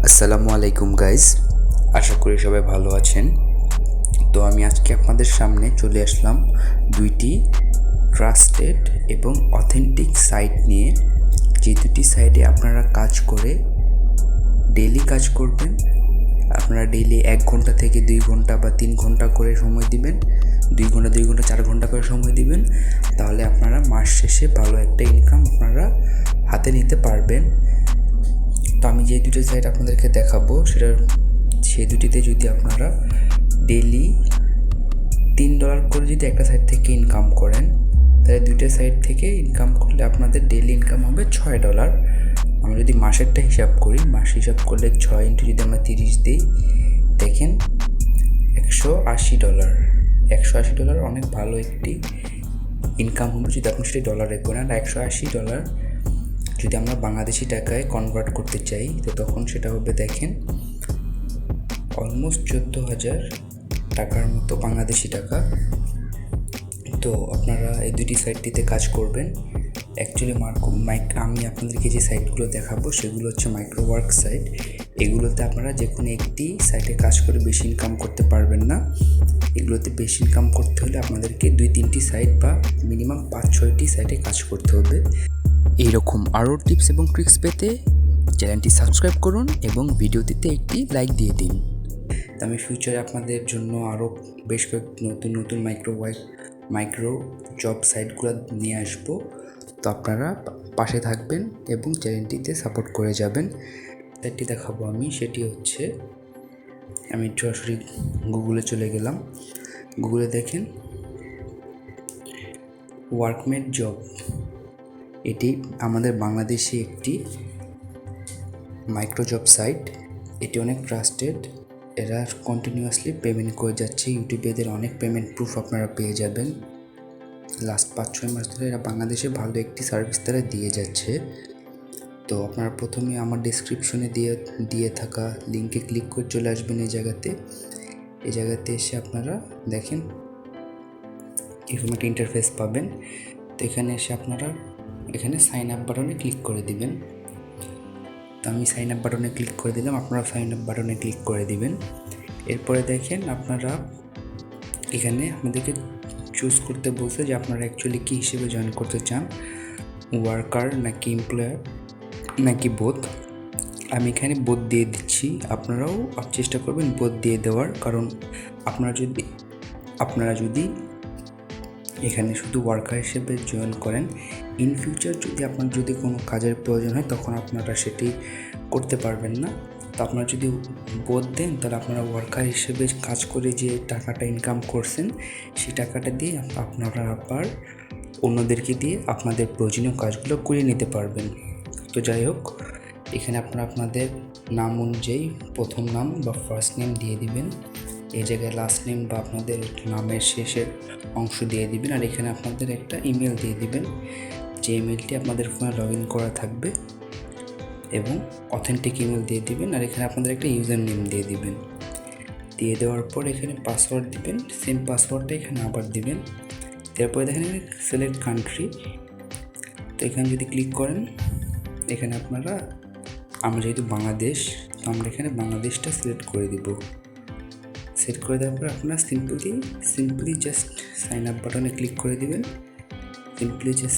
আসসালামু আলাইকুম গাইজ, আশা করি সবাই ভালো আছেন। তো আমি আজকে আপনাদের সামনে চলে আসলাম দুইটি ট্রাস্টেড এবং অথেন্টিক সাইট নিয়ে, যে দুটি সাইটে আপনারা কাজ করে ডেইলি কাজ করবেন। আপনারা ডেইলি 1 ঘন্টা থেকে 2 ঘন্টা বা 3 ঘন্টা করে সময় দিবেন, 2 ঘন্টা 4 ঘন্টা করে সময় দিবেন, তাহলে আপনারা মাস শেষে ভালো একটা ইনকাম আপনারা হাতে নিতে পারবেন। তো আমি যে দুটো সাইট আপনাদেরকে দেখাবো সেই দুটিতে যদি আপনারা ডেইলি $3 করে যদি একটা সাইট থেকে ইনকাম করেন, তাহলে দুইটা সাইট থেকে ইনকাম করলে আপনাদের ডেইলি ইনকাম হবে $6। আমরা যদি মাসেরটা হিসাব করি, মাস হিসাব করলে 6 ইন্টু যদি আমরা 30 দিই, দেখেন $180। $180 অনেক ভালো একটি ইনকাম হবে যদি আপনি সেটা ডলারে করেন। আর $180 যদি আমরা বাংলাদেশি টাকায় কনভার্ট করতে চাই, তো তখন সেটা হবে দেখেন অলমোস্ট 14,000 টাকার মতো বাংলাদেশি টাকা। তো আপনারা এই দুটি সাইটটিতে কাজ করবেন। অ্যাকচুয়ালি আমি আপনাদেরকে যে সাইটগুলো দেখাবো সেগুলো হচ্ছে মাইক্রোওয়ার্ক সাইট। এগুলোতে আপনারা যে কোনো একটি সাইটে কাজ করে বেশি ইনকাম করতে পারবেন না। এগুলোতে বেশি ইনকাম করতে হলে আপনাদেরকে 2-3টি সাইট বা মিনিমাম 5-6টি সাইটে কাজ করতে হবে। এইরকম আরও টিপস এবং ট্রিক্স পেতে চ্যানেলটি সাবস্ক্রাইব করুন এবং ভিডিওটিতে একটি লাইক দিয়ে দিন। তো আমি ফিউচারে আপনাদের জন্য আরও বেশ কয়েক নতুন মাইক্রো জব সাইটগুলো নিয়ে আসবো। তো আপনারা পাশে থাকবেন এবং চ্যানেলটিতে সাপোর্ট করে যাবেন। সাইটটি দেখাবো আমি, সেটি হচ্ছে, আমি সরাসরি গুগলে চলে গেলাম। গুগলে দেখেন ওয়ার্কমেট জব, এটি আমাদের বাংলাদেশি একটি মাইক্রোজব সাইট। এটি অনেক ট্রাস্টেড, এরা কন্টিনিউয়াসলি পেমেন্ট করে যাচ্ছে। ইউটিউবে এদের অনেক পেমেন্ট প্রুফ আপনারা পেয়ে যাবেন। লাস্ট 5-6 মাস ধরে এরা বাংলাদেশে ভালো একটি সার্ভিস তারা দিয়ে যাচ্ছে। তো আপনারা প্রথমে আমার ডেসক্রিপশনে দিয়ে থাকা লিঙ্কে ক্লিক করে চলে আসবেন এই জায়গাতে এসে আপনারা দেখেন এরকম একটা ইন্টারফেস পাবেন। তো এখানে এসে আপনারা এখানে সাইন আপ বাটনে ক্লিক করে দিবেন। তো আমি সাইন আপ বাটনে ক্লিক করে দিলাম, আপনারা সাইন আপ বাটনে ক্লিক করে দিবেন। এরপরে দেখেন আপনারা এখানে আপনাদেরকে চুজ করতে বলছে যে আপনারা অ্যাকচুয়ালি কী হিসেবে জয়েন করতে চান, ওয়ার্কার নাকি এমপ্লয়ার নাকি বোথ। আমি এখানে বোথ দিয়ে দিচ্ছি, আপনারাও চেষ্টা করবেন বোথ দিয়ে দেওয়ার, কারণ আপনারা যদি এখানে শুধু ওয়ার্কার হিসেবে জয়েন করেন, ইন ফিউচার আপনার যদি কোনো কাজের প্রয়োজন হয় তখন আপনারা সেটি করতে পারবেন না। তো আপনারা যদি বোথ দেন, তাহলে আপনারা ওয়ার্কার হিসেবে কাজ করে যে টাকাটা ইনকাম করছেন, সেই টাকাটা দিয়ে আপনারা আবার অন্যদেরকে দিয়ে আপনাদের প্রয়োজনীয় কাজগুলো করে নিতে পারবেন। তো যাই হোক, এখানে আপনারা আপনাদের নাম অনুযায়ী প্রথম নাম বা ফার্স্ট নেম দিয়ে দিবেন, এই জায়গায় লাস্ট নেম বা আপনাদের নামের শেষের অংশ দিয়ে দিবেন। আর এখানে আপনাদের একটা ইমেল দিয়ে দিবেন, যে ইমেলটি আপনাদের ফোনে লগ ইন করা থাকবে, এবং অথেন্টিক ইমেল দিয়ে দিবেন। আর এখানে আপনাদের একটা ইউজার নেম দিয়ে দিবেন। দিয়ে দেওয়ার পর এখানে পাসওয়ার্ড দিবেন, সেম পাসওয়ার্ডটা এখানে আবার দিবেন। তারপরে দেখেন সিলেক্ট কান্ট্রি, তো এখানে যদি ক্লিক করেন, এখানে আপনারা, আমরা যেহেতু বাংলাদেশ, তো আমরা এখানে বাংলাদেশটা সিলেক্ট করে দিব। সেট করে দেওয়ার পর আপনারা সিম্পলি জাস্ট সাইন আপ বাটনে ক্লিক করে দিবেন।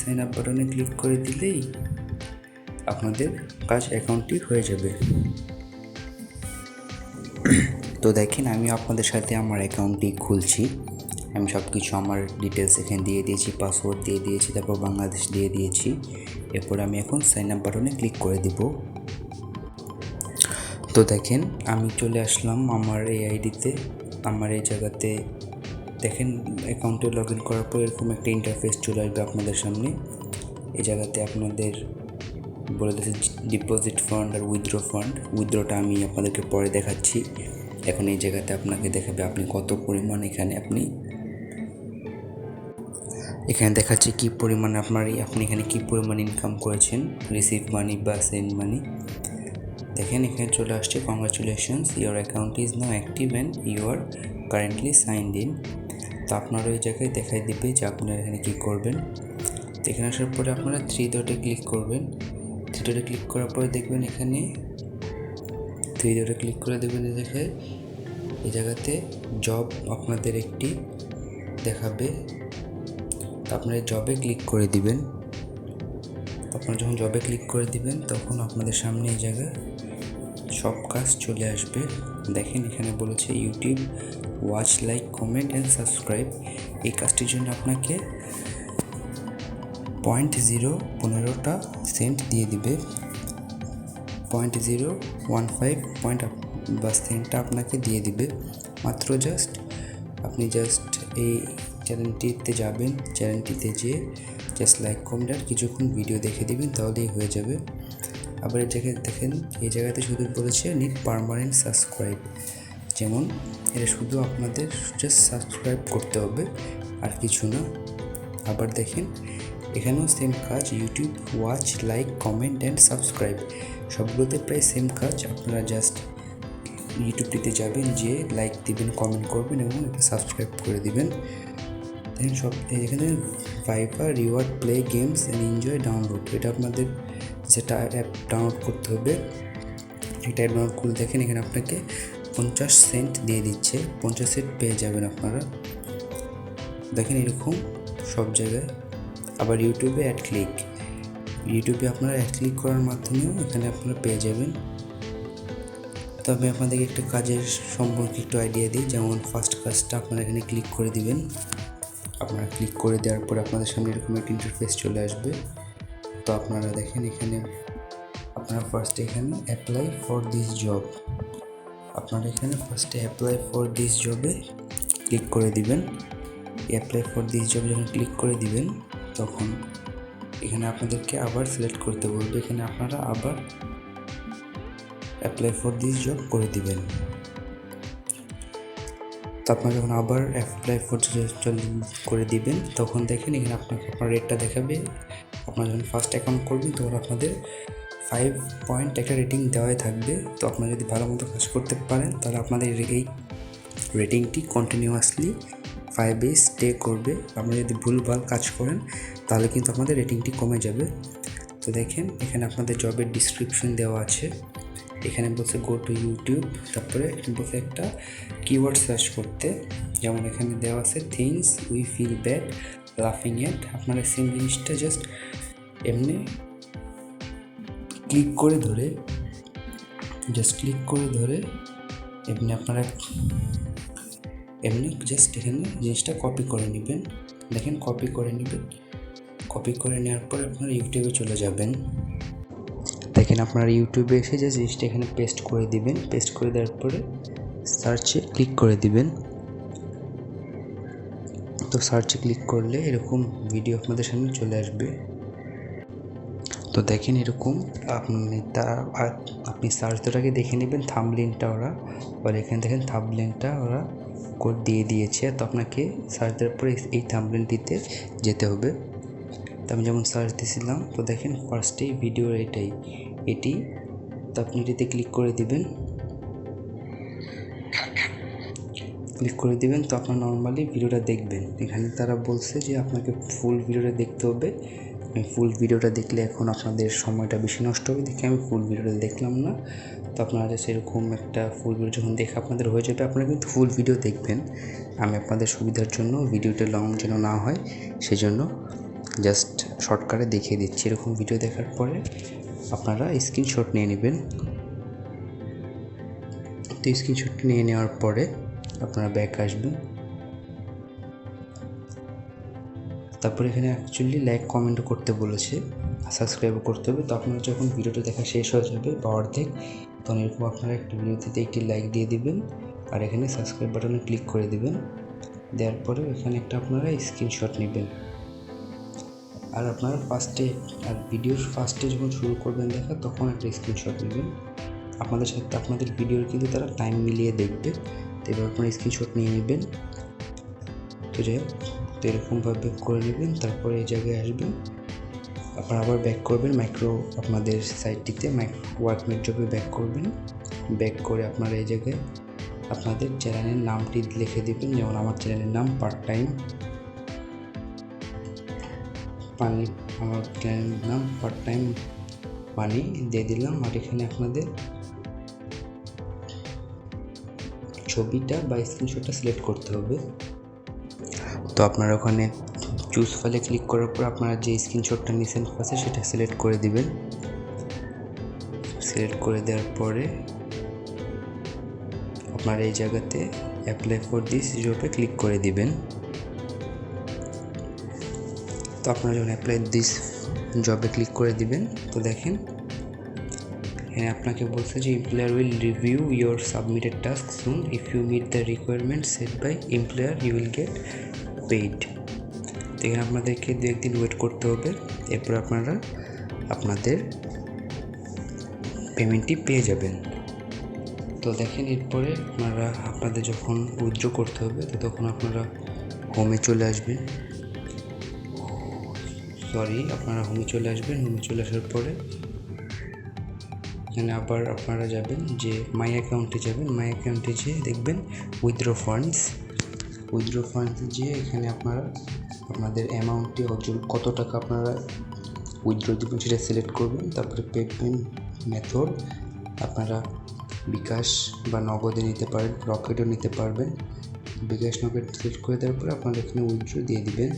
সাইন আপ বাটনে ক্লিক করে দিলেই আপনাদের কাজ অ্যাকাউন্টটি হয়ে যাবে। তো দেখেন আমি আপনাদের সাথে আমার অ্যাকাউন্টটি খুলছি। আমি সব কিছু আমার ডিটেলস এখানে দিয়ে দিয়েছি, পাসওয়ার্ড দিয়ে দিয়েছি, তারপর বাংলাদেশ দিয়ে দিয়েছি। এরপর আমি এখন সাইন আপ বাটনে ক্লিক করে দিব। তো দেখেন আমি চলে আসলাম আমার এই আইডিতে, আমার এই জায়গাতে দেখেন অ্যাকাউন্টে লগ ইন করার পর এরকম একটা ইন্টারফেস চলে আসবে আপনাদের সামনে। এই জায়গাতে আপনাদের বলে দিচ্ছে ডিপোজিট ফান্ড আর উইথড্রটা আমি আপনাদেরকে পরে দেখাচ্ছি। এখন এই জায়গাতে আপনাকে দেখাবে আপনি কত পরিমাণ এখানে দেখাচ্ছে কী পরিমাণ আপনি এখানে কী পরিমাণ ইনকাম করেছেন, রিসিভ মানি বা সেন্ড মানি। দেখেন এখানে চলে আসছে congratulations, your account is now active and you are currently signed in. তো আপনারা ওই জায়গায় দেখাই দিবে যে আপনারা এখানে কী করবেন। তো এখানে আসার পরে আপনারা 3 ডটে ক্লিক করবেন। 3 ডটে ক্লিক করার পরে দেখবেন এখানে ভিডিওটা ক্লিক করে দেবেন। দেখে এই জায়গাতে জব আপনাদের একটি দেখাবে, তো আপনারা জবে ক্লিক করে দিবেন। আপনারা যখন জবে ক্লিক করে দিবেন তখন আপনাদের সামনে এই জায়গায় সব কাজ চলে আসবে। দেখেন এখানে বলেছে YouTube watch, like, comment and subscribe. এই কাজটির জন্য আপনাকে 0.015 সেন্ট দিয়ে দিবে। 0.015 সেন্টটা আপনাকে দিয়ে দিবে মাত্র। আপনি এই চ্যানেলটিতে যাবেন, চ্যানেলটিতে যেয়ে জাস্ট লাইক, কমেন্ট আর কিছুক্ষণ ভিডিও দেখে দিবেন, তাহলেই হয়ে যাবে। আবার এই জায়গায় দেখেন, এই জায়গাতে শুধু বলেছে নিড পার্মানেন্ট সাবস্ক্রাইব, যেমন এটা শুধু আপনাদের জাস্ট সাবস্ক্রাইব করতে হবে আর কিছু না। আবার দেখেন এখানেও সেম কাজ, YouTube watch, like, comment and subscribe, সবগুলোতে প্রায় সেম কাজ। আপনারা জাস্ট ইউটিউবটিতে যাবেন, যে লাইক দিবেন, কমেন্ট করবেন এবং এটা সাবস্ক্রাইব করে দিবেন। দেখেন এখানে viper reward, play games and enjoy, download, এটা আপনাদের যেটা অ্যাপ ডাউনলোড করতে হবে। এটা ডাউনলোড করে দেখেন এখানে আপনাকে 50 সেন্ট দিয়ে দিচ্ছে, 50 সেন্ট পেয়ে যাবেন আপনারা। দেখেন এরকম সব জায়গায়। আবার ইউটিউবে অ্যাড ক্লিক, ইউটিউবে আপনারা অ্যাড ক্লিক করার মাধ্যমেও এখানে আপনারা পেয়ে যাবেন। তবে আপনাদেরকে একটা কাজের সম্পর্কে একটু আইডিয়া দিই, যেমন ফার্স্ট কাজটা আপনারা এখানে ক্লিক করে দিবেন। আপনারা ক্লিক করে দেওয়ার পরে আপনাদের সামনে এরকম একটা ইন্টারফেস চলে আসবে। তো আপনারা দেখেন এখানে আপনারা ফার্স্টে এখানে অ্যাপ্লাই ফর দিস জব, আপনারা এখানে ফার্স্টে অ্যাপ্লাই ফর দিস জবে ক্লিক করে দিবেন। অ্যাপ্লাই ফর দিস জব যখন ক্লিক করে দিবেন তখন এখানে আপনাদেরকে আবার সিলেক্ট করতে বলবে। এখানে আপনারা আবার অ্যাপ্লাই ফর দিস জব করে দিবেন। তো আপনারা যখন আবার অ্যাপ্লাই ফর করে দিবেন তখন দেখেন এখানে আপনার রেটটা দেখাবে। আপনারা যখন ফার্স্ট অ্যাকাউন্ট করবেন তখন আপনাদের 5 পয়েন্ট একটা রেটিং দেওয়াই থাকবে। তো আপনারা যদি ভালো মতো কাজ করতে পারেন তাহলে আপনাদের এই রেটিংটি কন্টিনিউয়াসলি 5 স্টে করবে। আপনারা যদি ভুলভাল কাজ করেন তাহলে কিন্তু আপনাদের রেটিংটি কমে যাবে। তো দেখেন এখানে আপনাদের জবের ডিসক্রিপশন দেওয়া আছে। এখানে বলছে গো টু ইউটিউব, তারপরে বলছে একটা কিওয়ার্ড সার্চ করতে, যেমন এখানে দেওয়া আছে থিংস উই ফিল ব্যাড লাফিং এট। আপনারা সেম জিনিসটা জাস্ট এমনি ক্লিক করে ধরে এমনি আপনারা জাস্ট এখানে জিনিসটা কপি করে নেবেন। দেখেন কপি করে নেবেন, কপি করে নেওয়ার পর আপনারা ইউটিউবে চলে যাবেন। দেখেন আপনারা ইউটিউবে এসে যে জিনিসটা এখানে পেস্ট করে দিবেন। পেস্ট করে দেওয়ার পরে সার্চে ক্লিক করে দিবেন। তো সার্চে ক্লিক করলে এরকম ভিডিও আপনাদের সামনে চলে আসবে। তো দেখেন এরকম আপনি সার্চটাকে দেখে নেবেন, থাম্বনেইলটা ওরা এখানে দেখেন থাম্বনেইলটা ওরা কোড দিয়ে দিয়েছে। তো আপনাকে সার্চ দেওয়ার পরে এই থাম্বনেইলটিতে যেতে হবে। তো আমি যেমন সার্চ দিয়েছিলাম, তো দেখেন ফার্স্টেই ভিডিও এটি তো আপনি এটিতে ক্লিক করে দিবেন। তো আপনার নর্মালি ভিডিওটা দেখবেন। এখানে তারা বলছে যে আপনাকে ফুল ভিডিওটা দেখতে হবে। আমি ফুল ভিডিওটা দেখলে এখন আপনাদের সময়টা বেশি নষ্ট হবে, দেখে আমি ফুল ভিডিওটা দেখলাম না। তো আপনারা সেরকম একটা ফুল ভিডিও যখন দেখে আপনাদের হয়ে যাবে, আপনারা কিন্তু ফুল ভিডিও দেখবেন। আমি আপনাদের সুবিধার জন্য ভিডিওটা লং যেন না হয় সেজন্য জাস্ট শর্টকাটে দেখিয়ে দিচ্ছি। এরকম ভিডিও দেখার পরে আপনারা স্ক্রিনশট নিয়ে নেবেন। তো স্ক্রিনশট নিয়ে নেওয়ার পরে আপনারা ব্যাক আসবেন। তারপরে এখানে অ্যাকচুয়ালি লাইক, কমেন্ট করতে বলেছে, সাবস্ক্রাইব করতে হবে। তো আপনারা যখন ভিডিওটা দেখা শেষ হয়ে যাবে বা অর্ধেক, তখন এরকম আপনারা একটা ভিডিওতে একটি লাইক দিয়ে দিবেন আর এখানে সাবস্ক্রাইব বাটনে ক্লিক করে দিবেন। দেওয়ার পরে এখানে একটা আপনারা স্ক্রিনশট নেবেন। আর আপনারা ভিডিওর ফার্স্টে যখন শুরু করবেন দেখা, তখন একটা স্ক্রিনশট নেবেন। আপনাদের সাথে আপনাদের ভিডিওর কিন্তু তারা টাইম মিলিয়ে দেখবে। তো এবার আপনারা স্ক্রিনশট নিয়ে নেবেন। তো যাই হোক, তো এরকমভাবে করে নেবেন। তারপরে এই জায়গায় আসবেন, আপনারা আবার ব্যাক করবেন আপনাদের সাইটটিতে Microworkers ব্যাক করবেন। ব্যাক করে আপনারা এই জায়গায় আপনাদের চ্যানেলের নামটি লিখে দেবেন। যেমন আমার চ্যানেলের নাম পার্ট টাইম মানি দিয়ে দিলাম। আর এখানে আপনাদের ছবিটা বা স্ক্রিনশটটা সিলেক্ট করতে হবে। তো আপনারা ওখানে চুজ ফাইলে ক্লিক করার পর আপনারা যে স্ক্রিনশটটা নিয়েছেন কাছে সেটা সিলেক্ট করে দিবেন। সিলেক্ট করে দেওয়ার পরে আপনারা এই জায়গাতে অ্যাপ্লাই ফর দিস জবে ক্লিক করে দিবেন। তো আপনারা যখন অ্যাপ্লাই দিস জবে ক্লিক করে দিবেন, তো দেখেন এখানে আপনাকে বলছে যে employer will review your submitted task soon, if you meet the requirement set by employer you will get paid. তো এখানে আপনাদেরকে 2-1 দিন ওয়েট করতে হবে, এরপর আপনারা আপনাদের পেমেন্টটি পেয়ে যাবেন। তো দেখেন এরপরে আপনাদের যখন উইথড্র করতে হবে তো তখন আপনারা হোমে চলে আসবেন। আপনারা হোমে চলে আসবেন। হোমে চলে আসার পরে এখানে আবার আপনারা যাবেন যে মাই অ্যাকাউন্টে যাবেন। মাই অ্যাকাউন্টে যেয়ে দেখবেন উইথড্র ফান্ডস। উইথড্র ফান্ডসে যেয়ে এখানে আপনারা আপনাদের অ্যামাউন্টটি কত টাকা আপনারা উইথড্র দেবেন সেটা সিলেক্ট করবেন। তারপরে পেমেন্ট মেথড আপনারা বিকাশ বা নগদে নিতে পারেন, রকেটও নিতে পারবেন। বিকাশ নগদ সিলেক্ট করে দেওয়ার পরে আপনারা এখানে উইথড্র দিয়ে দিবেন।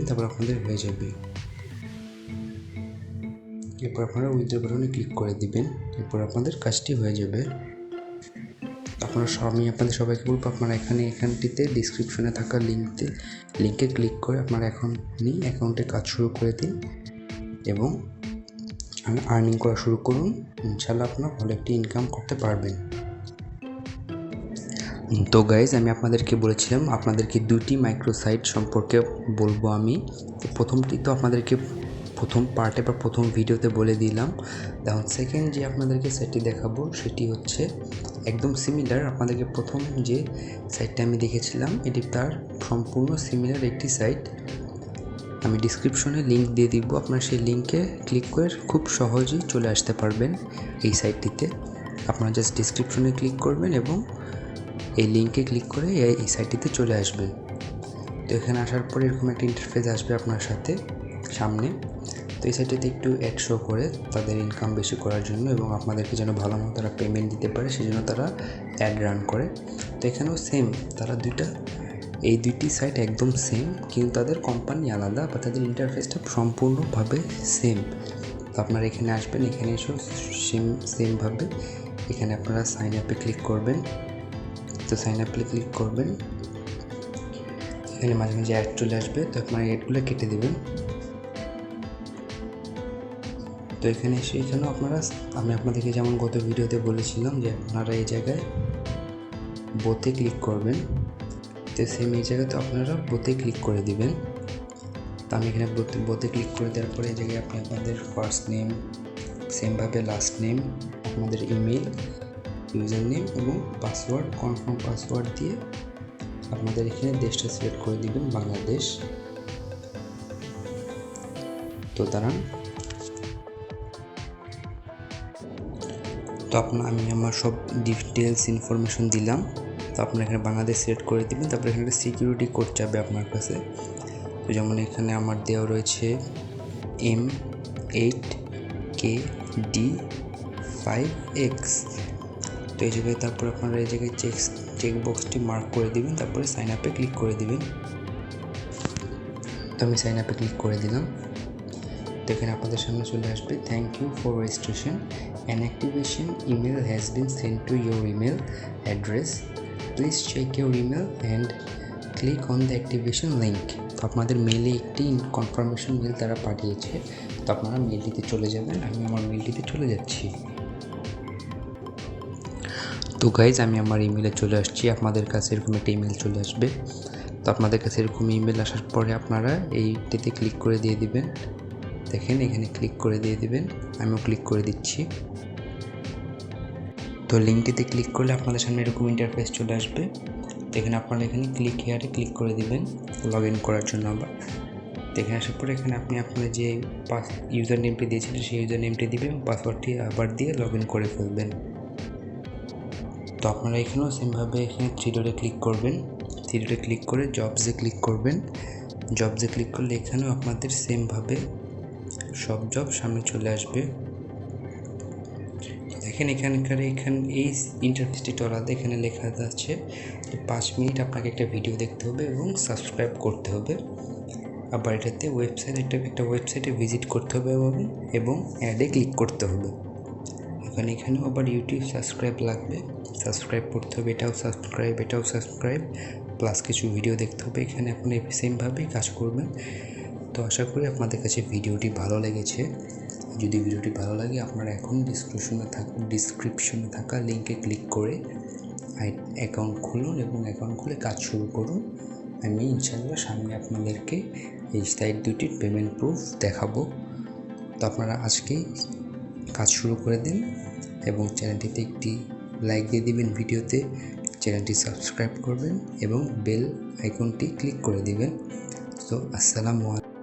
তারপর আপনাদের হয়ে যাবে। এরপর আপনারা উইথড্র বাটনে ক্লিক করে দিবেন। এরপর আপনাদের কাজটি হয়ে যাবে। আমি আপনাদের সবাইকে বলবো আপনারা এখানটিতে ডিসক্রিপশনে থাকা লিঙ্কে ক্লিক করে আপনারা এখনই অ্যাকাউন্টে কাজ শুরু করে দিন এবং আর্নিং করা শুরু করুন। ইনশাআল্লাহ আপনারা ভালো একটি ইনকাম করতে পারবেন। তো গাইজ, আমি আপনাদেরকে বলেছিলাম আপনাদেরকে 2টি মাইক্রো সাইট সম্পর্কে বলবো আমি। প্রথমটি তো আপনাদেরকে প্রথম পার্টে বা প্রথম ভিডিওতে বলে দিলাম। এখন সেকেন্ড যে আপনাদেরকে সাইটটি দেখাবো সেটি হচ্ছে একদম সিমিলার। আপনাদেরকে প্রথম যে সাইটটা আমি দেখেছিলাম এটি তার সম্পূর্ণ সিমিলার একটি সাইট। আমি ডিসক্রিপশনে লিঙ্ক দিয়ে দিব, আপনারা সেই লিঙ্কে ক্লিক করে খুব সহজেই চলে আসতে পারবেন এই সাইটটিতে। আপনারা জাস্ট ডিসক্রিপশনে ক্লিক করবেন এবং এই লিঙ্কে ক্লিক করে এই সাইটটিতে চলে আসবেন। তো এখানে আসার পরে এরকম একটা ইন্টারফেস আসবে আপনার সামনে। তো এই সাইটটিতে একটু অ্যাড শো করে তাদের ইনকাম বেশি করার জন্য এবং আপনাদেরকে যেন ভালো মতো তারা পেমেন্ট দিতে পারে সেই জন্য তারা অ্যাড রান করে। তো এখানেও সেম, তারা এই দুইটি সাইট একদম সেম, কিন্তু তাদের কোম্পানি আলাদা বা তাদের ইন্টারফেসটা সম্পূর্ণভাবে সেম। তো আপনারা এখানে আসবেন, এখানে এসেও সেমভাবে এখানে আপনারা সাইন আপে ক্লিক করবেন। তো সাইন আপে ক্লিক করবেন, এখানে মাঝে মাঝে অ্যাড চলে আসবে, তো আপনারা অ্যাডগুলো কেটে দেবেন। তো এখানেও আমি আপনাদেরকে যেমন গত ভিডিওতে বলেছিলাম যে আপনারা এই জায়গায় বোতে ক্লিক করবেন। তো সেম এই জায়গাতে আপনারা বোতে ক্লিক করে দিবেন। তো আমি এখানে বোতে ক্লিক করে দেওয়ার পরে এই জায়গায় আপনি আপনাদের ফার্স্ট নেম, সেমভাবে লাস্ট নেম, আপনাদের ইমেল, ইউজার নেম এবং পাসওয়ার্ড, কনফার্ম পাসওয়ার্ড দিয়ে আপনাদের এখানে দেশটা সিলেক্ট করে দিবেন বাংলাদেশ। তো দাঁড়ান, তো আমি আমার সব ডিটেলস ইনফরমেশন দিলাম। তো আপনারা এখানে বাংলাদেশ সিলেক্ট করে দিবেন। তারপরে এখানে একটা সিকিউরিটি কোড যাবে আপনার কাছে। তো যেমন এখানে আমার দেওয়া রয়েছে M8KD5X। তো এই জায়গায় তারপর আপনারা এই জায়গায় চেক বক্সটি মার্ক করে দিবেন, তারপরে সাইন আপে ক্লিক করে দিবেন। তো আমি সাইন আপে ক্লিক করে দিলাম। তো এখানে আপনাদের সামনে চলে আসবে thank you for registration, an activation email has been send to your email address, please check your email and click on the activation link. তো আপনাদের মেলে একটি কনফার্মেশন মেল তারা পাঠিয়েছে, তো আপনারা মেলটিতে চলে যাবেন। আমি আমার মেলটিতে চলে যাচ্ছি। তো গাইজ, আমি আমার ইমেলে চলে আসছি। আপনাদের কাছে এরকম একটা ইমেল চলে আসবে। তো আপনাদের কাছে এরকম ইমেল আসার পরে আপনারা এইটিতে ক্লিক করে দিয়ে দিবেন। দেখেন এখানে ক্লিক করে দিয়ে দিবেন, আমিও ক্লিক করে দিচ্ছি। তো লিঙ্কটিতে ক্লিক করলে আপনাদের সামনে এরকম ইন্টারফেস চলে আসবে। এখানে আপনারা ক্লিক হেয়ারে ক্লিক করে দিবেন লগ ইন করার জন্য আবার। তো এখানে আসার পরে এখানে আপনি আপনার যে ইউজার নেমটি দিয়েছিলেন সেই ইউজার নেমটি দিবেন, পাসওয়ার্ডটি আবার দিয়ে লগ ইন করে ফেলবেন। তো আপনারা এখানেও সেমভাবে এখানে 3 ডটে ক্লিক করবেন। 3 ডটে ক্লিক করে জবসে ক্লিক করবেন। জবসে ক্লিক করলে এখানেও আপনাদের সেমভাবে সব জব সামনে চলে আসবে। দেখেন এই ইন্টারফেসটি আলাদা। এখানে লেখা আছে তো 5 মিনিট আপনাকে একটা ভিডিও দেখতে হবে এবং সাবস্ক্রাইব করতে হবে। আবার এটাতে একটা ওয়েবসাইটে ভিজিট করতে হবে এবং অ্যাডে ক্লিক করতে হবে। এখানেও আবার ইউটিউব সাবস্ক্রাইব লাগবে, সাবস্ক্রাইব করতে হবে, এটাও সাবস্ক্রাইব প্লাস কিছু ভিডিও দেখতে হবে। এখানে আপনি সেমভাবেই কাজ করবেন। তো আশা করি আপনাদের কাছে ভিডিওটি ভালো লেগেছে। যদি ভিডিওটি ভালো লাগে আপনারা এখন ডিসক্রিপশনে থাকা লিঙ্কে ক্লিক করে অ্যাকাউন্ট খুলুন এবং অ্যাকাউন্ট খুলে কাজ শুরু করুন। আমি ইনশাআল্লাহ সামনে আপনাদেরকে এই সাইট দুটির পেমেন্ট প্রুফ দেখাবো। তো আপনারা আজকেই কাজ শুরু করে দিন এবং চ্যানেলটিতে একটি লাইক দিয়ে দিবেন, ভিডিওতে চ্যানেলটি সাবস্ক্রাইব করবেন এবং বেল আইকনটি ক্লিক করে দিবেন। তো আসসালামু আলাইকুম।